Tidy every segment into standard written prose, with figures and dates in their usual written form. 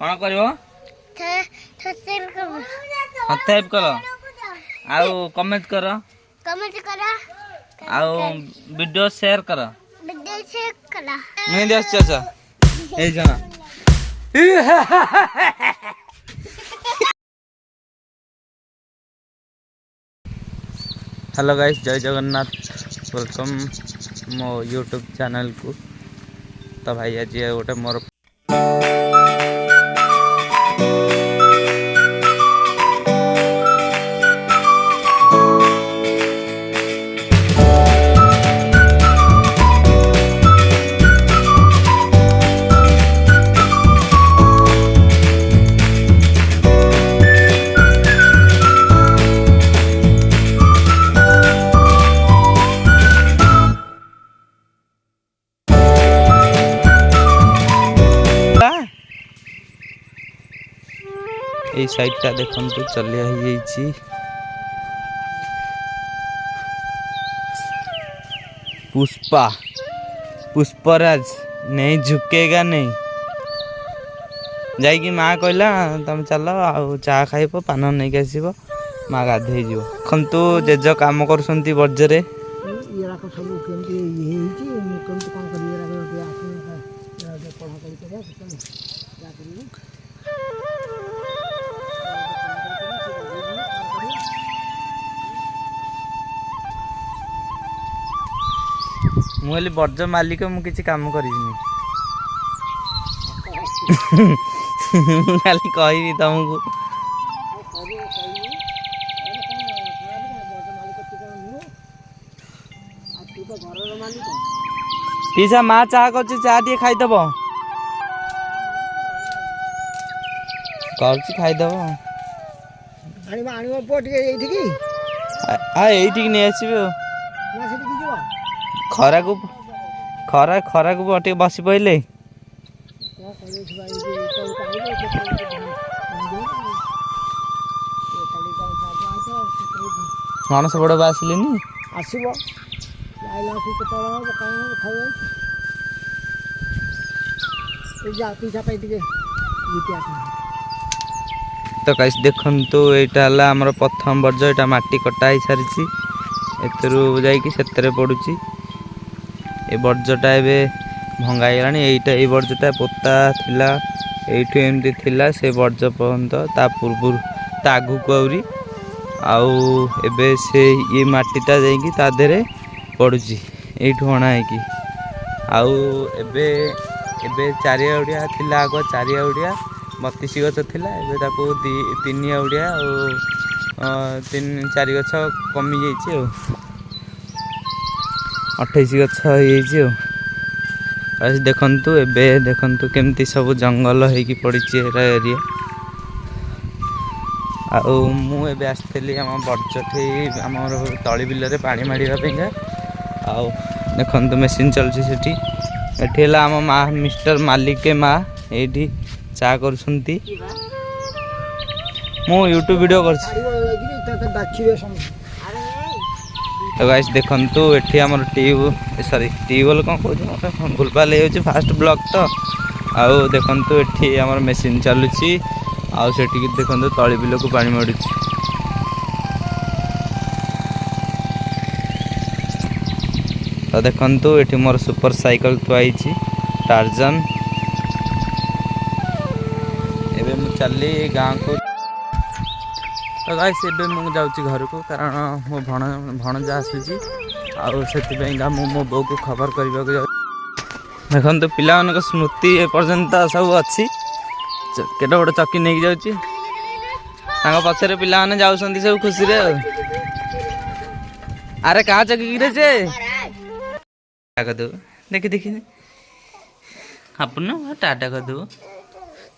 कौन करिवो सब्सक्राइब करो आउ कमेंट करो आउ वीडियो शेयर करो नहीं देख चाचा ए जना हेलो गाइस जय जगन्नाथ वेलकम मो यूट्यूब चैनल को। तो भाई आज गोटे मोर এই সাইডটা দেখুন চলিয়া হয়েছি पुष्पा पुष्पराज नहीं झुकेगा नहीं जाइकी माँ कहला तुम चल आ चा खाइब पान नहीं आसब माँ गाधे खंतु जेज कम कर बर्जरे मुझे बर्ज मालिक मुझे काम करी खाली कहि तुमको पीछा माँ चाह कर टे खाईदब खाईदब ये नहीं आसब खरा को खरा को टे बस पड़े मनस बड़ आसिले तो कैसे देखु यहाँ आमर प्रथम वर्ज यहाँ माटी कटा ही सारी एतरू पड़ुची ए बर्जटा ए भंगाईगला ये बर्जटा पोता थिला एठू एमती थिला से बर्ज पर्यंत ता पूर्व ता आगु को आउ एबे से ये माटीटा जाइकी ता देरे पड़ुची एठू अणा है आउ एबे एबे चारिया थिला आग चारिया 32 गछ थिला एबे ताको 3 आउडिया और 3-4 गछ कमी जाइए 28 गछ देखु एबे देखु केमती सब जंगल होगी पड़ी एरिया आउ मुझे आसती आम बर्जठी आम तली बिल पानी माड़ापा आउ देखु मेसीन चलती एटी आम माँ मिस्टर मालिक माँ ये चा कर यूट्यूब वीडियो कर तो गाइस देखंतु एठी हमर ट्यूबवेल कौन कहूँ भूलभाल हो फास्ट ब्लॉक तो आउ देखंतु एठी हमर मेसीन चलुची आउ सेठी देखंतु तली बिल को पानी माडुची तो देखंतु एठी मोर सुपर साइकिल थुआई टार्जन एबे मु चली गाँव को। तो गाइस एबे मु जाउची घर को कारण मो भणजा आसुची आउ सेतिपैंगा मो बो को खबर करबा को देखन तो पिला मन को स्मृति ए पर्यंत सब अच्छी केटा गोटे चक्की नहीं जाउची तांगा पछरे पिला माने जाउसंती सब खुशी रे अरे कहाँ चक्की रे जे टाका दो देखि देखि अपन टाटा कर दो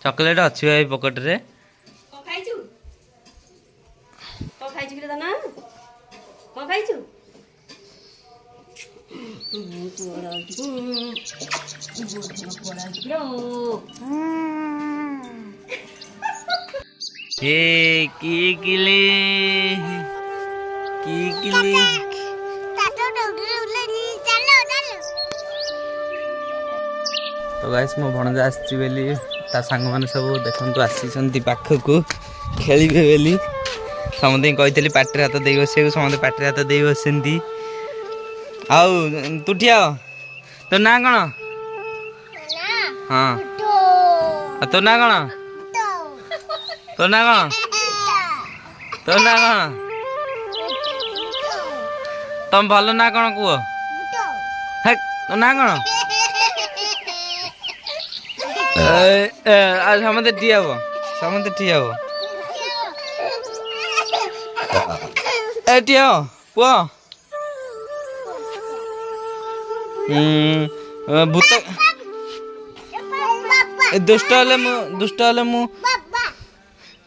चॉकलेट अच्छी है पॉकेट रे की तो गाइस मो भणजा आसी बेली ता सांग मैंने सब देखु आसी पाखक खेलिबे बेली समते कही पाटे हाथ दे बस समते पाटे हाथ दे बस आउ तू ठिया तो ना कौन हाँ तो ना कौन तो ना कौन तो ना कौन तुम भल ना कौन कुह हे तो ना कौन समते ठिया हो समते ठिया हो ठिया हो पुआ भूत दुष्ट हेले मु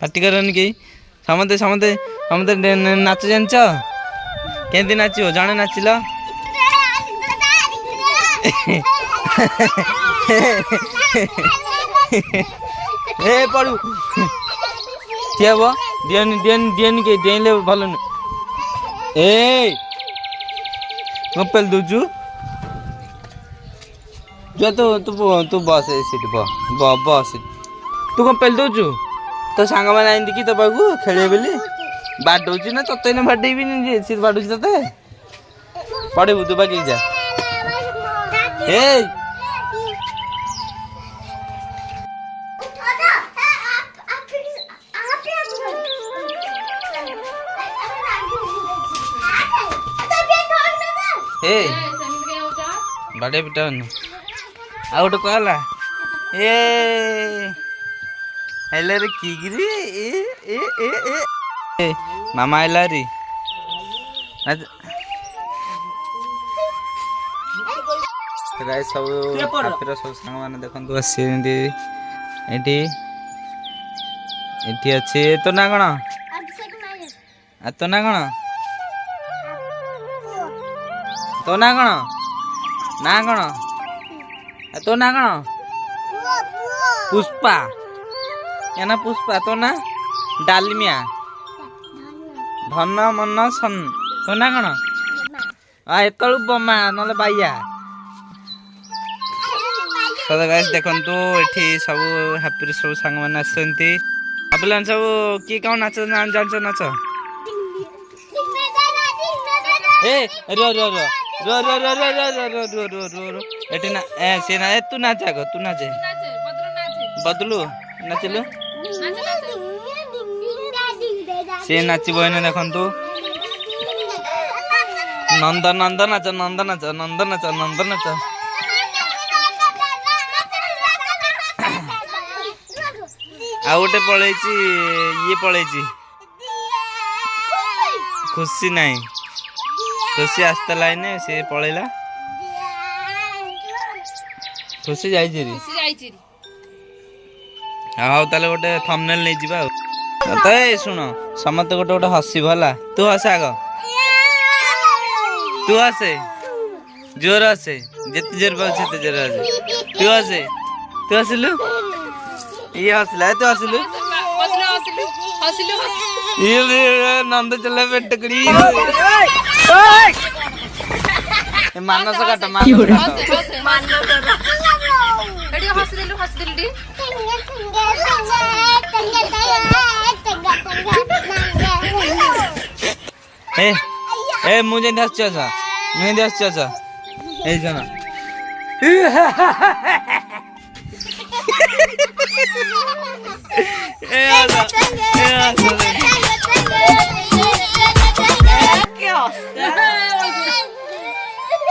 पाटी करनी कहीं समते समते समते नाच जान केंती नाचो जड़े नाचिल ए पड़ू ठिया हे दियनी दियनी दियनी के डेले भल ए पेल दूचु जो तू बस सीट बस तू कौन पेल दौचु तो सांग मैंने आई कि तो पाखु खेल बोली बाडौची ना तत्ते ना बाडेबी सी बाडुची तते पड़ेबू तू बाकी जा बाडे पिटा आ गोटे कहला हेले रे की गिरी ए मामा आइला री सब सब सांग मैंने देखते आसी एटी अच्छे तो ना कौन तो ना कौन तो ना कौन ना कौन तो ना कौन पुष्पा या ना पुष्पा तो ना डालमिया धन मन सन तो ना कौन एत बमा ना बाइया देखु ये सब हापी सब सांग मैंने आसती आप सब किए कौन नाच जान नाच ए रो रो रो रो रो रो रो रो रो रो रो रो रो एटी ना से ना तू नाच आग तू नाचे बदलू नाचिलु से नाचब एने देखु नंद नंद नाच नंद नाच नंद नाच नंद नाच आ गोटे पलैची ये पलैची खुशी नहीं खुशी आसता लाइन से पलैला खुशी जाइए हाँ ताले गोटे थंबनेल नहीं जीवा तो शुण समस्त गोटे गोटे हसब है तू हस आग तू हसे जोर हसे जिते जोर पास से जोर हसे तू हसे तू हसिलु ये हसला तू हसिलु ये नंद चला पे टकड़ी मानस काट ए मुझे हस मुझे हस ए जना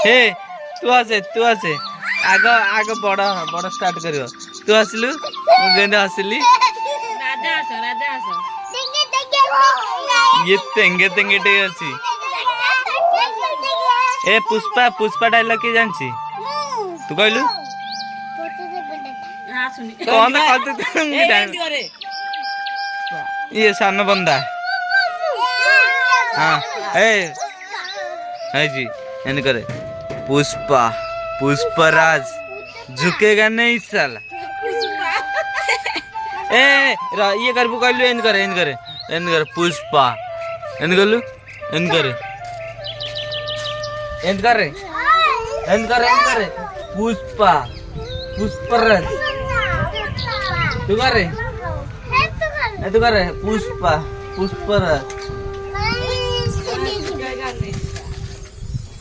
हे तू आसे आग आग बड़ बड़ स्टार्ट कर तू हसिलु मुझे हसिली ये तेंगे तेंगे टे अच्छी ए पुष्पा पुष्पा डायलॉग के जानची तू कहलु ये सान बंदा हाँ है जी एन करे पुष्पा पुष्पराज झुकेगा नहीं साला ये करबू कहलु एन करे पुष्पा एन करलु एन करे पुष्पा पुष्पराज तू कर रे तू कर रे पुष्पा पुष्पराज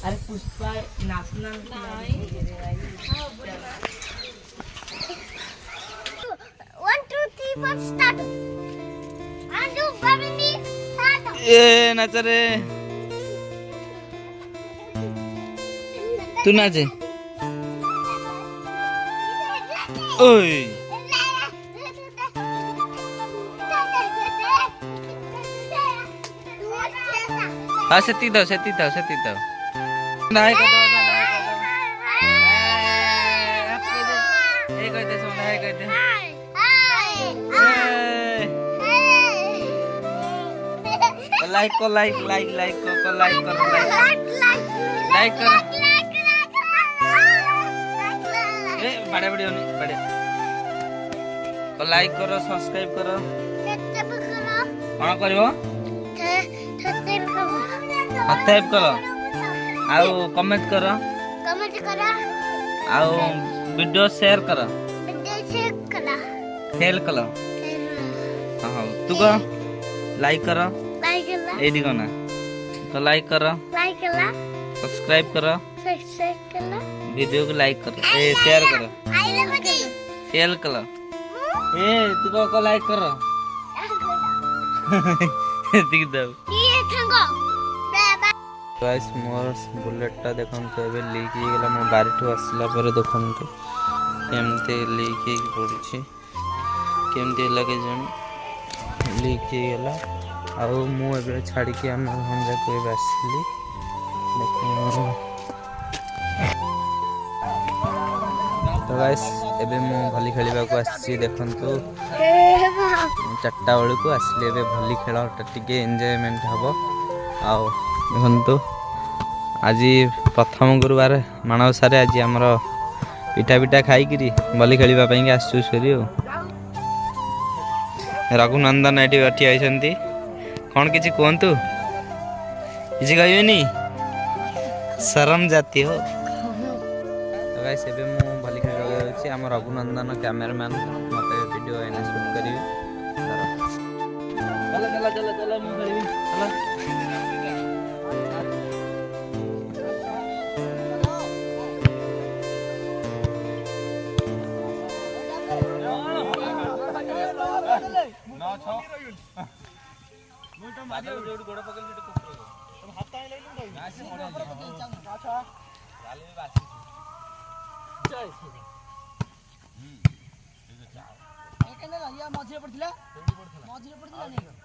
अरे पुष्पा नाचना नहीं 1 2 3 4 स्टार्ट आजू बबली स्टार्ट ये नाच रे तू नाचे ओए हाँ सेती दो हाय कर दो हाय कर दे सोना हाय कर दे लाइक को लाइक करो ए बड़े को लाइक करो सब्सक्राइब करो कौन करिवो सब्सक्राइब करो आउ कमेंट करो आउ वीडियो शेयर करो फेल करो हां तू को लाइक करो एडी कोना तो लाइक करो सब्सक्राइब करो वीडियो को लाइक करो ए शेयर करो फेल करो ए तू को लाइक करो दिख दो गाइस मोर बुलेटटा देखंतु एबे लीक हे गेला मो बारिठु आसला पर देखंतु केमते लीक हे पड़ुछि केमते लगे जन लीक हे गेला आ मु एबे छाड़ी के हम हंजा को एबे आसली देखो तो गाइस एबे मु भली खेलिबा को आसी देखंतु 4टा बेलू को आसली एबे भली खेलटा टिके एन्जॉयमेंट हबो आ देखंतु आज प्रथम गुरुवार माणवसारे आज आमर पिठा खाई भली खेलवाई आसुरी रघुनंदन ये ठिया होती कौन किसी कहतु किसी कहबेनी शरम जाती हो तो गाइस एबे मु भली खेल आम रघुनंदन कैमरामैन मत वीडियो एने शूट करी चलो चलो चलो चलो मु खेली चलो मझे पड़ता